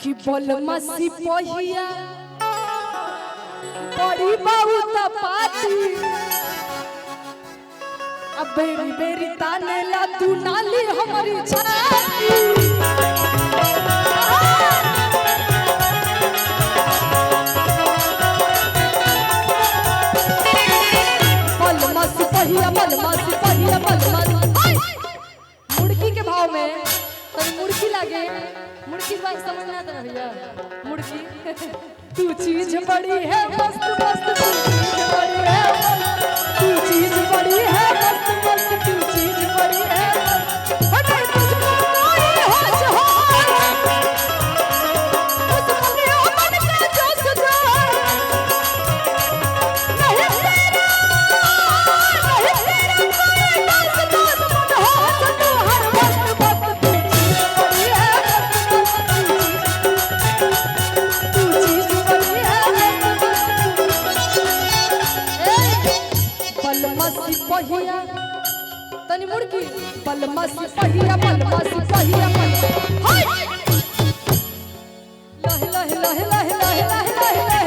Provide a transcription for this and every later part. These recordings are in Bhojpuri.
कि बलमा सिपहिया बड़ी बहुत पाती अब बेरी बेरी ताने ला तू नाली हमारी छाती बलमा सिपहिया मुड़की के भाव में तब मुड़की लागे मुड़की बात समझ ना आता भैया मुड़की तू चीज बड़ी है मस्त मस्त तू चीज बड़ी है तू चीज बड़ी है मस्त मस्त तू चीज बड़ी है अरे तुझको कोई होश हो उस बंदे मन का जोश जो नहीं तेरा कोई दोस्त दोस्त मन हो तू हर वक्त वक्त तू चीज बड़ी है सिपहिया तनी मुड़की बलमा सिपहिया हाय लहे लहे लहे लहे लहे लहे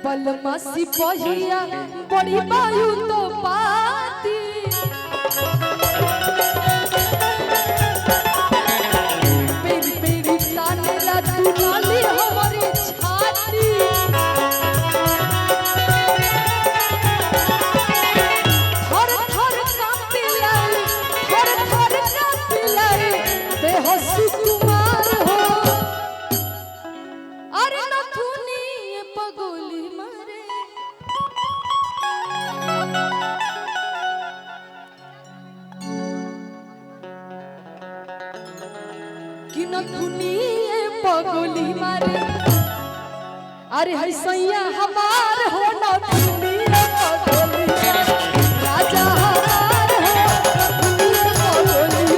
बलमा सिपहिया बड़ी वायु तो पाती नाली हमारी छाती थर थर कांपी लाई थर थर कांपी लाई देह सुकुमार हो अरे नथुनी पगोली मारे कि नथुनी पगोली मारे अरे है सैया हमार हो ना पगोली राजा हमार हो पगोली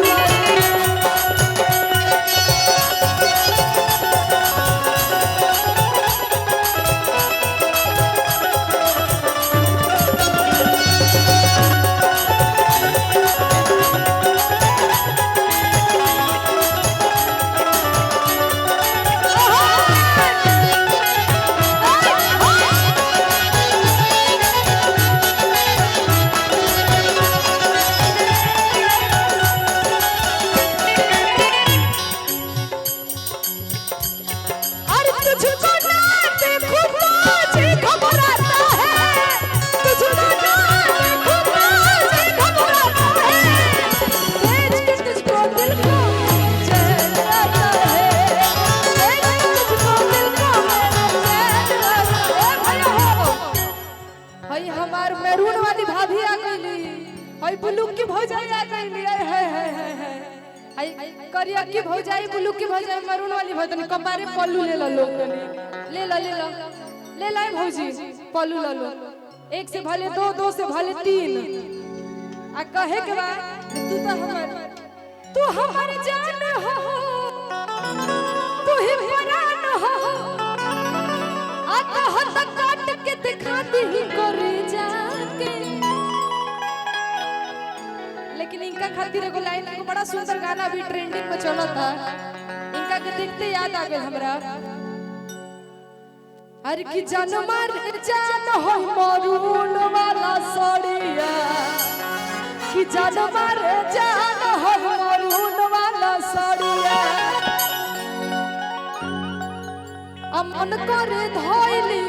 करिया की भौजाई बुलू की भौजाई मरून वाली भौतनी कपारे पल्लू ले लो ले ला भौजी पल्लू ले लो एक से भले दो दो से भले तीन आ कहे के बाद तू हमर जान हो तू ही प्राण हो आ कहत काट के दिखा दी करे जाके लेकिन इनका खातिर एगो लाइन को बड़ा सुंदर गाना भी ट्रेंडिंग में चला था इनका के देखते याद आ गए हमरा अरे की जान मार जान हो मरून वाला सड़िया की जान मार जान हो मरून वाला सड़िया अमन करे धोइली